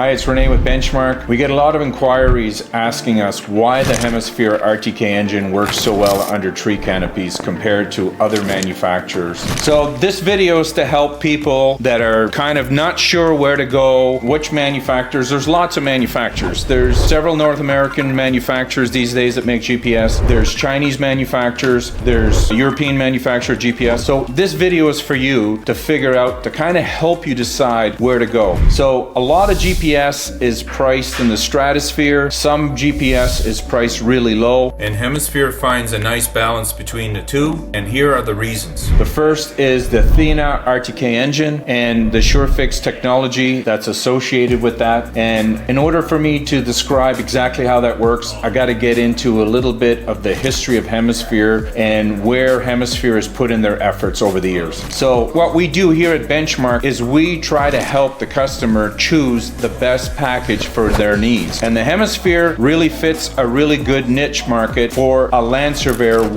Hi, it's Renee with Benchmark. We get a lot of inquiries asking us why the Hemisphere RTK engine works so well under tree canopies compared to other manufacturers. So this video is to help people that are kind of not sure where to go, which manufacturers. There's lots of manufacturers. There's several North American manufacturers these days that make GPS. There's Chinese manufacturers. There's European manufacturer GPS. So this video is for you to figure out, to kind of help you decide where to go. So a lot of GPS is priced in the stratosphere. Some GPS is priced really low. And Hemisphere finds a nice balance between the two. And here are the reasons. The first is the Athena RTK engine and the SureFix technology that's associated with that. And in order for me to describe exactly how that works, I got to get into a little bit of the history of Hemisphere and where Hemisphere has put in their efforts over the years. So what we do here at Benchmark is we try to help the customer choose the best package for their needs. And the Hemisphere really fits a really good niche market for a land surveyor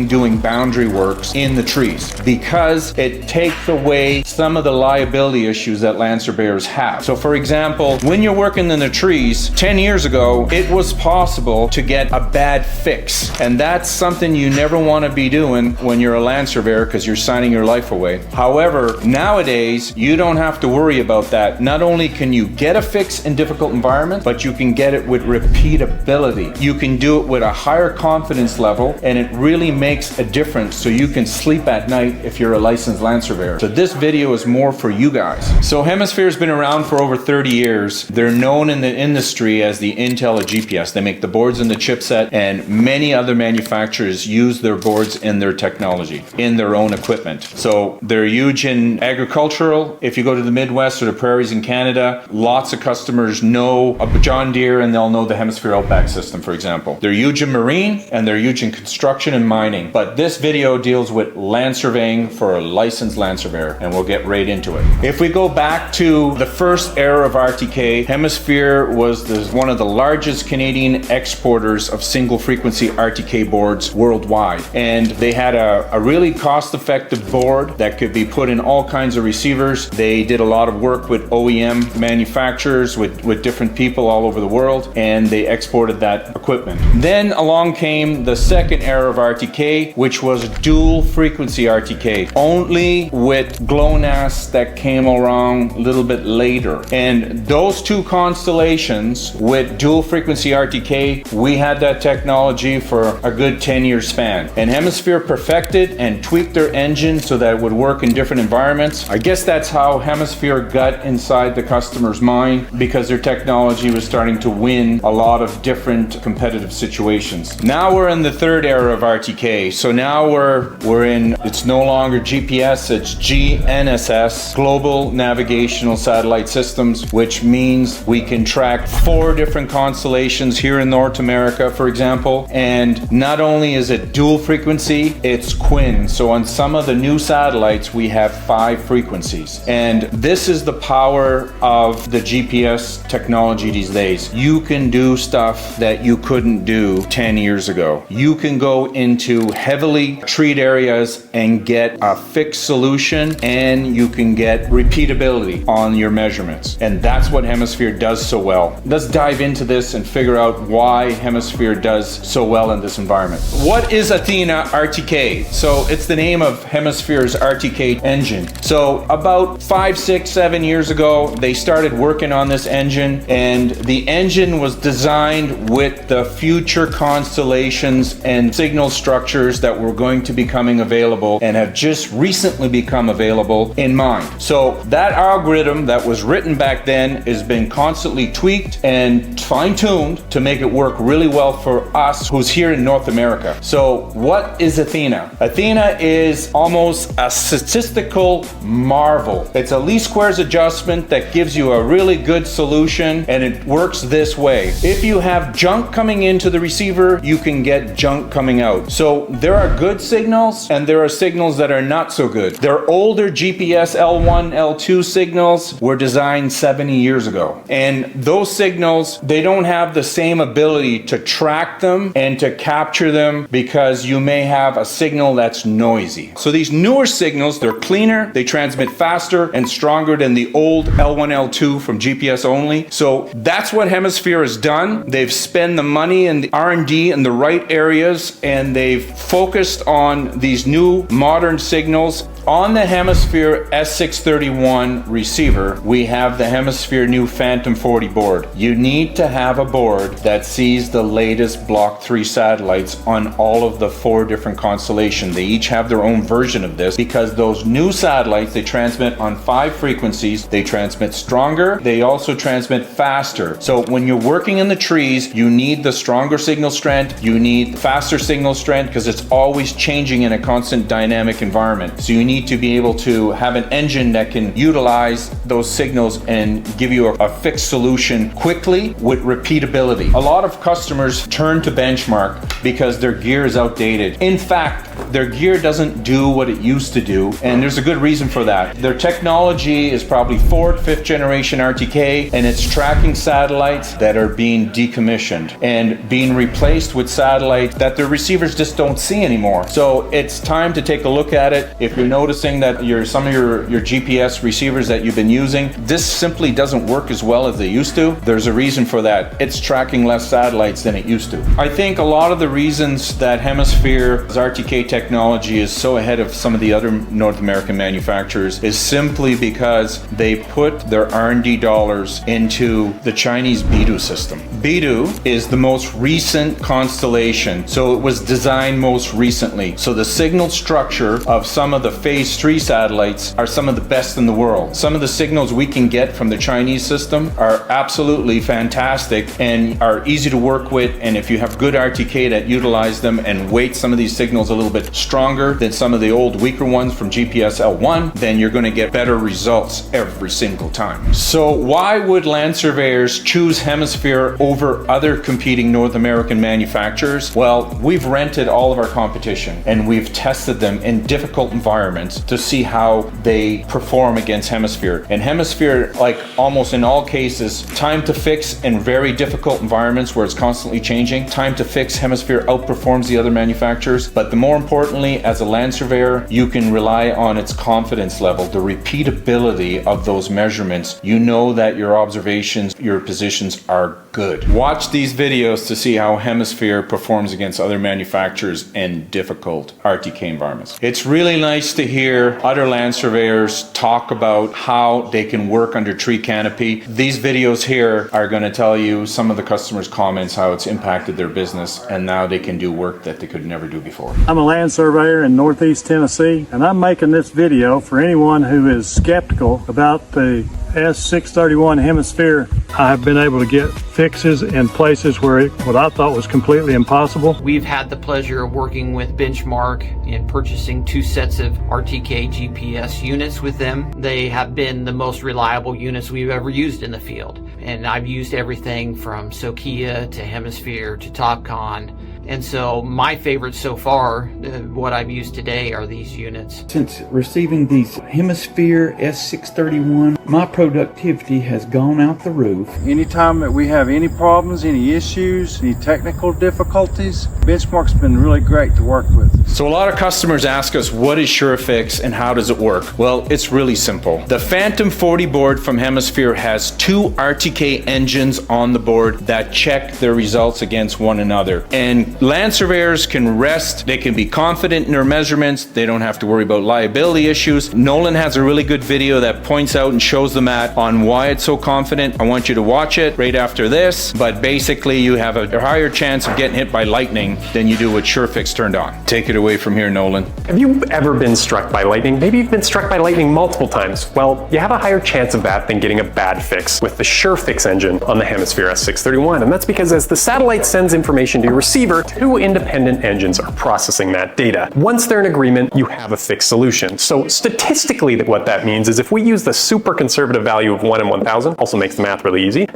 doing boundary works in the trees, because it takes away some of the liability issues that land surveyors have. So for example, when you're working in the trees, 10 years ago, it was possible to get a bad fix. And that's something you never want to be doing when you're a land surveyor, because you're signing your life away. However, nowadays, you don't have to worry about that. Not only can you get a fix in difficult environments, but you can get it with repeatability. You can do it with a higher confidence level, and it really makes a difference, so you can sleep at night if you're a licensed land surveyor. So this video is more for you guys. So Hemisphere's been around for over 30 years. They're known in the industry as the Intel of GPS. They make the boards and the chipset, and many other manufacturers use their boards in their technology, in their own equipment. So they're huge in agricultural. If you go to the Midwest or the prairies in Canada, lots of customers know a John Deere and they'll know the Hemisphere Outback system, for example. They're huge in marine and they're huge in construction and mining. But this video deals with land surveying for a licensed land surveyor, and we'll get right into it. If we go back to the first era of RTK, Hemisphere was one of the largest Canadian exporters of single frequency RTK boards worldwide. And they had a really cost-effective board that could be put in all kinds of receivers. They did a lot of work with OEM manufacturers, with different people all over the world, and they exported that equipment. Then along came the second era of RTK, which was dual frequency RTK, only with GLONASS that came around a little bit later. And those two constellations with dual frequency RTK, we had that technology for a good 10-year span. And Hemisphere perfected and tweaked their engine so that it would work in different environments. I guess that's how Hemisphere got inside the customer's mind, because their technology was starting to win a lot of different competitive situations. Now we're in the third era of RTK. So now we're in, it's no longer GPS, it's GNSS, Global Navigational Satellite Systems, which means we can track 4 different constellations here in North America, for example. And not only is it dual frequency, it's Quinn. So on some of the new satellites, we have 5 frequencies. And this is the power of the GPS technology these days. You can do stuff that you couldn't do 10 years ago. You can go into heavily treed areas and get a fixed solution, and you can get repeatability on your measurements. And that's what Hemisphere does so well. Let's dive into this and figure out why Hemisphere does so well in this environment. What is Athena RTK? So it's the name of Hemisphere's RTK engine. So about 5, 6, 7 years ago, they started working on this engine, and the engine was designed with the future constellations and signal structures that were going to be coming available and have just recently become available in mind. So that algorithm that was written back then has been constantly tweaked and fine-tuned to make it work really well for us who's here in North America. So what is Athena? Athena is almost a statistical marvel. It's a least squares adjustment that gives you a really good solution, and it works this way. If you have junk coming into the receiver, you can get junk coming out. So there are good signals and there are signals that are not so good. Their older GPS L1, L2 signals were designed 70 years ago. And those signals, they don't have the same ability to track them and to capture them, because you may have a signal that's noisy. So these newer signals, they're cleaner, they transmit faster and stronger than the old L1, L2 from GPS GPS only. So that's what Hemisphere has done. They've spent the money and the R&D in the right areas, and they've focused on these new modern signals. On the Hemisphere S631 receiver, we have the Hemisphere new Phantom 40 board. You need to have a board that sees the latest Block 3 satellites on all of the 4 different constellations. They each have their own version of this because those new satellites, they transmit on 5 frequencies. They transmit stronger. They also transmit faster. So when you're working in the trees, you need the stronger signal strength. You need faster signal strength because it's always changing in a constant dynamic environment. So you need to be able to have an engine that can utilize those signals and give you a fixed solution quickly with repeatability. A lot of customers turn to Benchmark because their gear is outdated. In fact, their gear doesn't do what it used to do, and there's a good reason for that. Their technology is probably 4th, 5th generation RTK, and it's tracking satellites that are being decommissioned and being replaced with satellites that their receivers just don't see anymore. So it's time to take a look at it. If you're noticing that some of your GPS receivers that you've been using, this simply doesn't work as well as they used to, there's a reason for that. It's tracking less satellites than it used to. I think a lot of the reasons that Hemisphere's RTK technology is so ahead of some of the other North American manufacturers is simply because they put their R&D dollars into the Chinese Beidou system. Beidou is the most recent constellation, so it was designed most recently. So the signal structure of some of the Phase 3 satellites are some of the best in the world. Some of the signals we can get from the Chinese system are absolutely fantastic and are easy to work with, and if you have good RTK that utilize them and weight some of these signals a little bit stronger than some of the old weaker ones from GPS L1, then you're going to get better results every single time. So why would land surveyors choose Hemisphere over other competing North American manufacturers? Well, we've rented all of our competition and we've tested them in difficult environments to see how they perform against Hemisphere. And Hemisphere, like almost in all cases, time to fix in very difficult environments where it's constantly changing, time to fix Hemisphere outperforms the other manufacturers. But the more importantly, as a land surveyor, you can rely on its confidence level, the repeatability of those measurements. You know that your observations, your positions are good. Watch these videos to see how Hemisphere performs against other manufacturers in difficult RTK environments. It's really nice to hear other land surveyors talk about how they can work under tree canopy. These videos here are going to tell you some of the customers' comments, how it's impacted their business, and now they can do work that they could never do before. I'm a land surveyor in Northeast Tennessee, and I'm making this video for anyone who is skeptical about the S631 Hemisphere. I have been able to get fixes in places where what I thought was completely impossible. We've had the pleasure of working with Benchmark and purchasing 2 sets of RTK GPS units with them. They have been the most reliable units we've ever used in the field. And I've used everything from Sokia to Hemisphere to TopCon. And so my favorites so far, what I've used today, are these units. Since receiving these Hemisphere S631, my productivity has gone out the roof. Anytime that we have any problems, any issues, any technical difficulties, Benchmark's been really great to work with. So a lot of customers ask us, what is SureFix and how does it work? Well, it's really simple. The Phantom 40 board from Hemisphere has 2 RTK engines on the board that check their results against one another. And land surveyors can rest, they can be confident in their measurements, they don't have to worry about liability issues. Nolan has a really good video that points out and shows them on why it's so confident. I want you to watch it right after this, but basically you have a higher chance of getting hit by lightning than you do with SureFix turned on. Take it away from here, Nolan. Have you ever been struck by lightning? Maybe you've been struck by lightning multiple times. Well, you have a higher chance of that than getting a bad fix with the SureFix engine on the Hemisphere S631, and that's because as the satellite sends information to your receiver, 2 independent engines are processing that data. Once they're in agreement, you have a fixed solution. So statistically, what that means is if we use the super conservative value of 1 in 1,000, also makes the math really easy,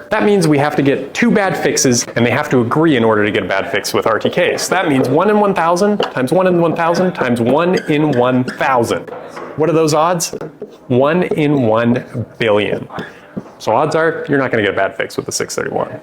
that means we have to get 2 bad fixes, and they have to agree in order to get a bad fix with RTK. So that means 1 in 1,000 times 1 in 1,000 times 1 in 1,000. What are those odds? 1 in 1 billion. So odds are you're not going to get a bad fix with the 631.